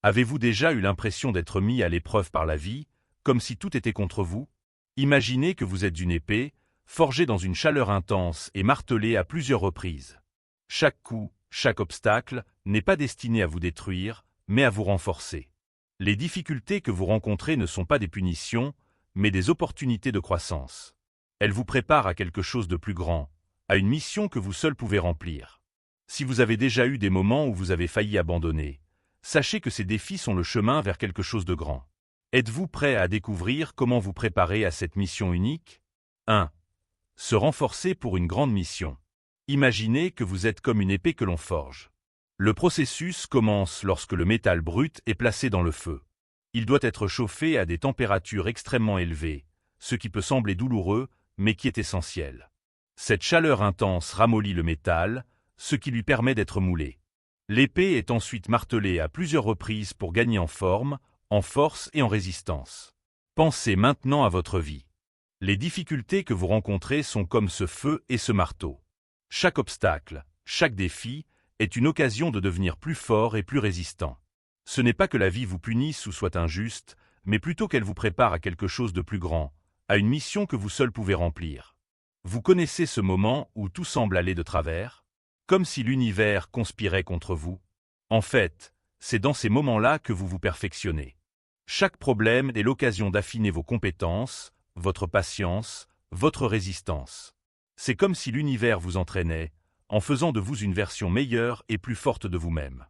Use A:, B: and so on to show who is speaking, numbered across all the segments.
A: Avez-vous déjà eu l'impression d'être mis à l'épreuve par la vie, comme si tout était contre vous? Imaginez que vous êtes une épée, forgée dans une chaleur intense et martelée à plusieurs reprises. Chaque coup, chaque obstacle, n'est pas destiné à vous détruire, mais à vous renforcer. Les difficultés que vous rencontrez ne sont pas des punitions, mais des opportunités de croissance. Elles vous préparent à quelque chose de plus grand, à une mission que vous seul pouvez remplir. Si vous avez déjà eu des moments où vous avez failli abandonner, sachez que ces défis sont le chemin vers quelque chose de grand. Êtes-vous prêt à découvrir comment vous préparer à cette mission unique? 1. Se renforcer pour une grande mission. Imaginez que vous êtes comme une épée que l'on forge. Le processus commence lorsque le métal brut est placé dans le feu. Il doit être chauffé à des températures extrêmement élevées, ce qui peut sembler douloureux, mais qui est essentiel. Cette chaleur intense ramollit le métal, ce qui lui permet d'être moulé. L'épée est ensuite martelée à plusieurs reprises pour gagner en forme, en force et en résistance. Pensez maintenant à votre vie. Les difficultés que vous rencontrez sont comme ce feu et ce marteau. Chaque obstacle, chaque défi, est une occasion de devenir plus fort et plus résistant. Ce n'est pas que la vie vous punisse ou soit injuste, mais plutôt qu'elle vous prépare à quelque chose de plus grand, à une mission que vous seul pouvez remplir. Vous connaissez ce moment où tout semble aller de travers? Comme si l'univers conspirait contre vous? En fait, c'est dans ces moments-là que vous vous perfectionnez. Chaque problème est l'occasion d'affiner vos compétences, votre patience, votre résistance. C'est comme si l'univers vous entraînait, en faisant de vous une version meilleure et plus forte de vous-même.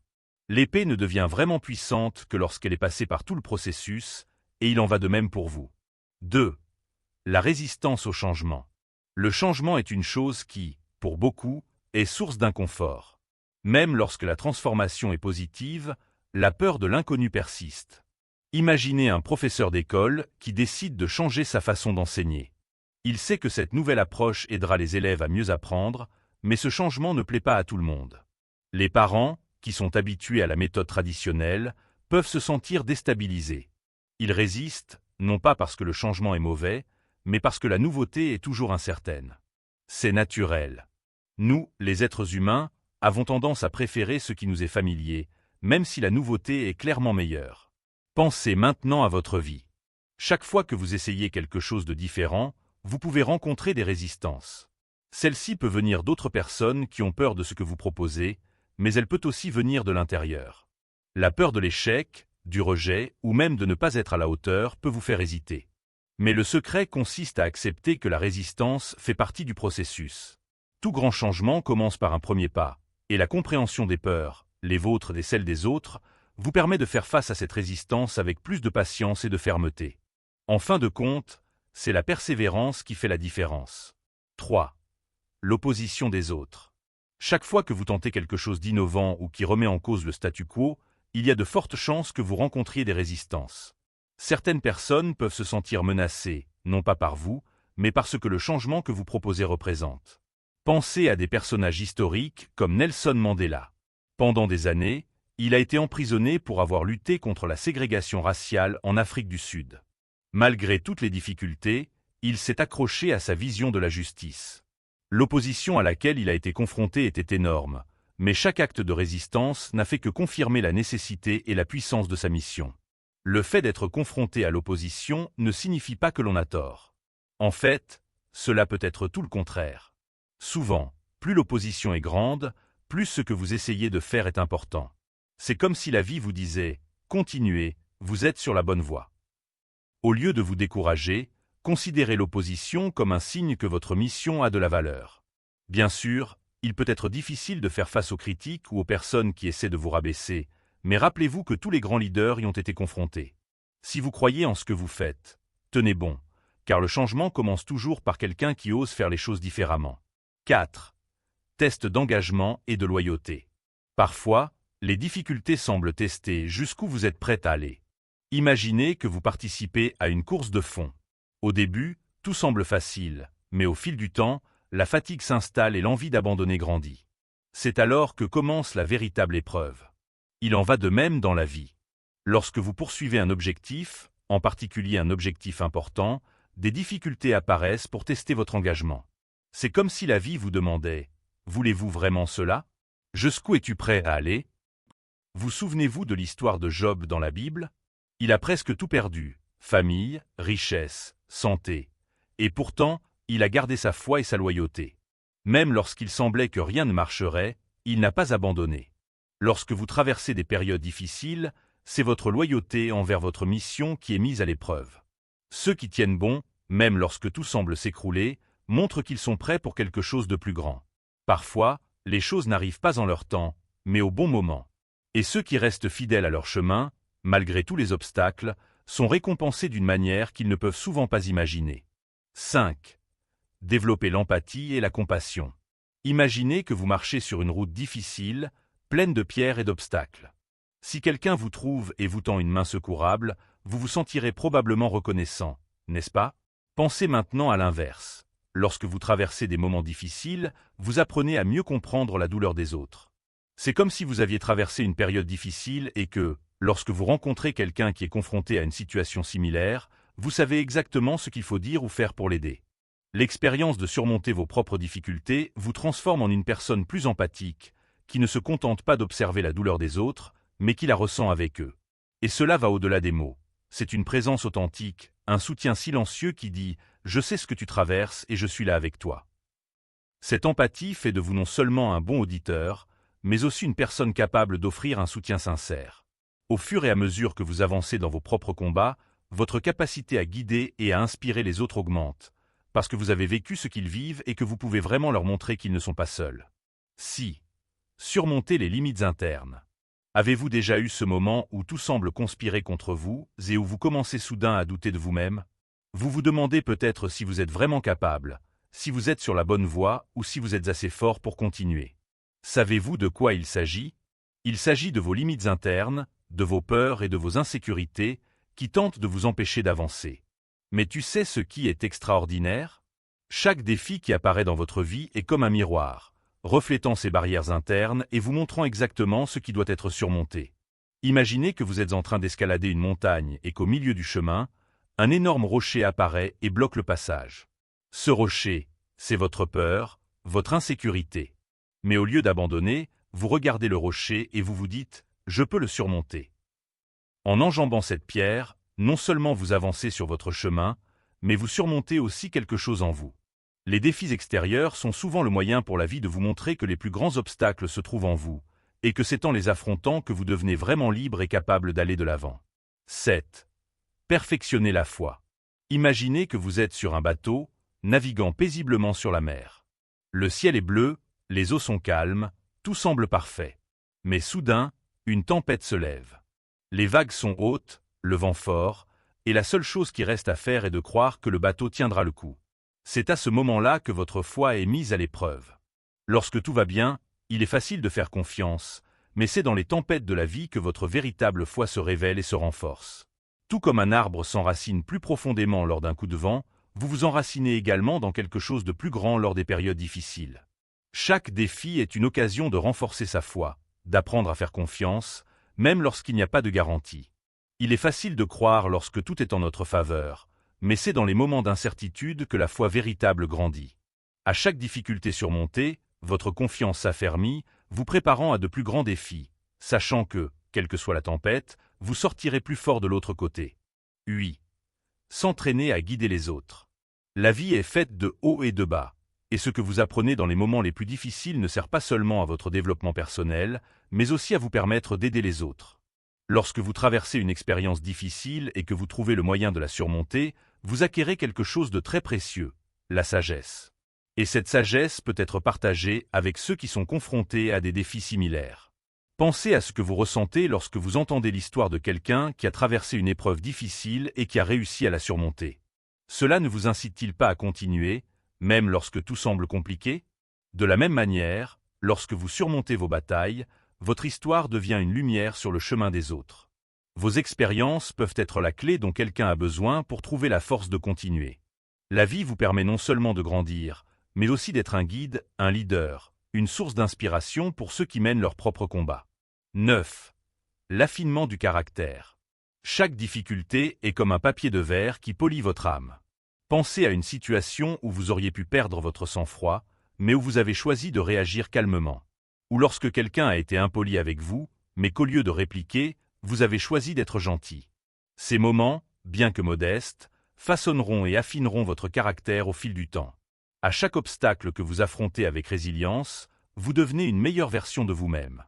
A: L'épée ne devient vraiment puissante que lorsqu'elle est passée par tout le processus, et il en va de même pour vous. 2. La résistance au changement. Le changement est une chose qui, pour beaucoup, est source d'inconfort. Même lorsque la transformation est positive, la peur de l'inconnu persiste. Imaginez un professeur d'école qui décide de changer sa façon d'enseigner. Il sait que cette nouvelle approche aidera les élèves à mieux apprendre, mais ce changement ne plaît pas à tout le monde. Les parents, qui sont habitués à la méthode traditionnelle, peuvent se sentir déstabilisés. Ils résistent, non pas parce que le changement est mauvais, mais parce que la nouveauté est toujours incertaine. C'est naturel. Nous, les êtres humains, avons tendance à préférer ce qui nous est familier, même si la nouveauté est clairement meilleure. Pensez maintenant à votre vie. Chaque fois que vous essayez quelque chose de différent, vous pouvez rencontrer des résistances. Celle-ci peut venir d'autres personnes qui ont peur de ce que vous proposez, mais elle peut aussi venir de l'intérieur. La peur de l'échec, du rejet ou même de ne pas être à la hauteur peut vous faire hésiter. Mais le secret consiste à accepter que la résistance fait partie du processus. Tout grand changement commence par un premier pas, et la compréhension des peurs, les vôtres et celles des autres, vous permet de faire face à cette résistance avec plus de patience et de fermeté. En fin de compte, c'est la persévérance qui fait la différence. 3. L'opposition des autres. Chaque fois que vous tentez quelque chose d'innovant ou qui remet en cause le statu quo, il y a de fortes chances que vous rencontriez des résistances. Certaines personnes peuvent se sentir menacées, non pas par vous, mais par ce que le changement que vous proposez représente. Pensez à des personnages historiques comme Nelson Mandela. Pendant des années, il a été emprisonné pour avoir lutté contre la ségrégation raciale en Afrique du Sud. Malgré toutes les difficultés, il s'est accroché à sa vision de la justice. L'opposition à laquelle il a été confronté était énorme, mais chaque acte de résistance n'a fait que confirmer la nécessité et la puissance de sa mission. Le fait d'être confronté à l'opposition ne signifie pas que l'on a tort. En fait, cela peut être tout le contraire. Souvent, plus l'opposition est grande, plus ce que vous essayez de faire est important. C'est comme si la vie vous disait « Continuez, vous êtes sur la bonne voie ». Au lieu de vous décourager, considérez l'opposition comme un signe que votre mission a de la valeur. Bien sûr, il peut être difficile de faire face aux critiques ou aux personnes qui essaient de vous rabaisser, mais rappelez-vous que tous les grands leaders y ont été confrontés. Si vous croyez en ce que vous faites, tenez bon, car le changement commence toujours par quelqu'un qui ose faire les choses différemment. 4. Test d'engagement et de loyauté. Parfois, les difficultés semblent tester jusqu'où vous êtes prêt à aller. Imaginez que vous participez à une course de fond. Au début, tout semble facile, mais au fil du temps, la fatigue s'installe et l'envie d'abandonner grandit. C'est alors que commence la véritable épreuve. Il en va de même dans la vie. Lorsque vous poursuivez un objectif, en particulier un objectif important, des difficultés apparaissent pour tester votre engagement. C'est comme si la vie vous demandait « Voulez-vous vraiment cela ? Jusqu'où es-tu prêt à aller ?» Vous souvenez-vous de l'histoire de Job dans la Bible? Il a presque tout perdu, famille, richesse, santé. Et pourtant, il a gardé sa foi et sa loyauté. Même lorsqu'il semblait que rien ne marcherait, il n'a pas abandonné. Lorsque vous traversez des périodes difficiles, c'est votre loyauté envers votre mission qui est mise à l'épreuve. Ceux qui tiennent bon, même lorsque tout semble s'écrouler, montrent qu'ils sont prêts pour quelque chose de plus grand. Parfois, les choses n'arrivent pas en leur temps, mais au bon moment. Et ceux qui restent fidèles à leur chemin, malgré tous les obstacles, sont récompensés d'une manière qu'ils ne peuvent souvent pas imaginer. 5. Développer l'empathie et la compassion. Imaginez que vous marchez sur une route difficile, pleine de pierres et d'obstacles. Si quelqu'un vous trouve et vous tend une main secourable, vous vous sentirez probablement reconnaissant, n'est-ce pas? Pensez maintenant à l'inverse. Lorsque vous traversez des moments difficiles, vous apprenez à mieux comprendre la douleur des autres. C'est comme si vous aviez traversé une période difficile et que, lorsque vous rencontrez quelqu'un qui est confronté à une situation similaire, vous savez exactement ce qu'il faut dire ou faire pour l'aider. L'expérience de surmonter vos propres difficultés vous transforme en une personne plus empathique, qui ne se contente pas d'observer la douleur des autres, mais qui la ressent avec eux. Et cela va au-delà des mots. C'est une présence authentique, un soutien silencieux qui dit « Je sais ce que tu traverses et je suis là avec toi ». Cette empathie fait de vous non seulement un bon auditeur, mais aussi une personne capable d'offrir un soutien sincère. Au fur et à mesure que vous avancez dans vos propres combats, votre capacité à guider et à inspirer les autres augmente, parce que vous avez vécu ce qu'ils vivent et que vous pouvez vraiment leur montrer qu'ils ne sont pas seuls. 6. Surmonter les limites internes. Avez-vous déjà eu ce moment où tout semble conspirer contre vous et où vous commencez soudain à douter de vous-même? Vous vous demandez peut-être si vous êtes vraiment capable, si vous êtes sur la bonne voie ou si vous êtes assez fort pour continuer. Savez-vous de quoi il s'agit? Il s'agit de vos limites internes, de vos peurs et de vos insécurités qui tentent de vous empêcher d'avancer. Mais tu sais ce qui est extraordinaire? Chaque défi qui apparaît dans votre vie est comme un miroir, reflétant ces barrières internes et vous montrant exactement ce qui doit être surmonté. Imaginez que vous êtes en train d'escalader une montagne et qu'au milieu du chemin, un énorme rocher apparaît et bloque le passage. Ce rocher, c'est votre peur, votre insécurité. Mais au lieu d'abandonner, vous regardez le rocher et vous vous dites « Je peux le surmonter ». En enjambant cette pierre, non seulement vous avancez sur votre chemin, mais vous surmontez aussi quelque chose en vous. Les défis extérieurs sont souvent le moyen pour la vie de vous montrer que les plus grands obstacles se trouvent en vous, et que c'est en les affrontant que vous devenez vraiment libre et capable d'aller de l'avant. 7. Perfectionnez la foi. Imaginez que vous êtes sur un bateau, naviguant paisiblement sur la mer. Le ciel est bleu, les eaux sont calmes, tout semble parfait. Mais soudain, une tempête se lève. Les vagues sont hautes, le vent fort, et la seule chose qui reste à faire est de croire que le bateau tiendra le coup. C'est à ce moment-là que votre foi est mise à l'épreuve. Lorsque tout va bien, il est facile de faire confiance, mais c'est dans les tempêtes de la vie que votre véritable foi se révèle et se renforce. Tout comme un arbre s'enracine plus profondément lors d'un coup de vent, vous vous enracinez également dans quelque chose de plus grand lors des périodes difficiles. Chaque défi est une occasion de renforcer sa foi, d'apprendre à faire confiance, même lorsqu'il n'y a pas de garantie. Il est facile de croire lorsque tout est en notre faveur, mais c'est dans les moments d'incertitude que la foi véritable grandit. À chaque difficulté surmontée, votre confiance s'affermit, vous préparant à de plus grands défis, sachant que, quelle que soit la tempête, vous sortirez plus fort de l'autre côté. 8. S'entraîner à guider les autres. La vie est faite de hauts et de bas, et ce que vous apprenez dans les moments les plus difficiles ne sert pas seulement à votre développement personnel, mais aussi à vous permettre d'aider les autres. Lorsque vous traversez une expérience difficile et que vous trouvez le moyen de la surmonter, vous acquérez quelque chose de très précieux, la sagesse. Et cette sagesse peut être partagée avec ceux qui sont confrontés à des défis similaires. Pensez à ce que vous ressentez lorsque vous entendez l'histoire de quelqu'un qui a traversé une épreuve difficile et qui a réussi à la surmonter. Cela ne vous incite-t-il pas à continuer, même lorsque tout semble compliqué? De la même manière, lorsque vous surmontez vos batailles, votre histoire devient une lumière sur le chemin des autres. Vos expériences peuvent être la clé dont quelqu'un a besoin pour trouver la force de continuer. La vie vous permet non seulement de grandir, mais aussi d'être un guide, un leader, une source d'inspiration pour ceux qui mènent leur propre combat. 9. L'affinement du caractère. Chaque difficulté est comme un papier de verre qui polit votre âme. Pensez à une situation où vous auriez pu perdre votre sang-froid, mais où vous avez choisi de réagir calmement. Ou lorsque quelqu'un a été impoli avec vous, mais qu'au lieu de répliquer, vous avez choisi d'être gentil. Ces moments, bien que modestes, façonneront et affineront votre caractère au fil du temps. À chaque obstacle que vous affrontez avec résilience, vous devenez une meilleure version de vous-même.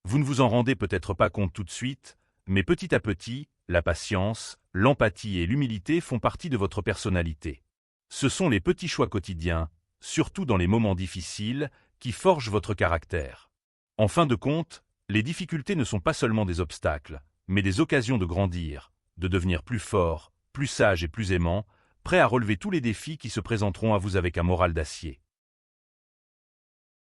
A: Vous ne vous en rendez peut-être pas compte tout de suite, mais petit à petit, la patience, l'empathie et l'humilité font partie de votre personnalité. Ce sont les petits choix quotidiens, surtout dans les moments difficiles, qui forgent votre caractère. En fin de compte, les difficultés ne sont pas seulement des obstacles, mais des occasions de grandir, de devenir plus fort, plus sage et plus aimant, prêt à relever tous les défis qui se présenteront à vous avec un moral d'acier.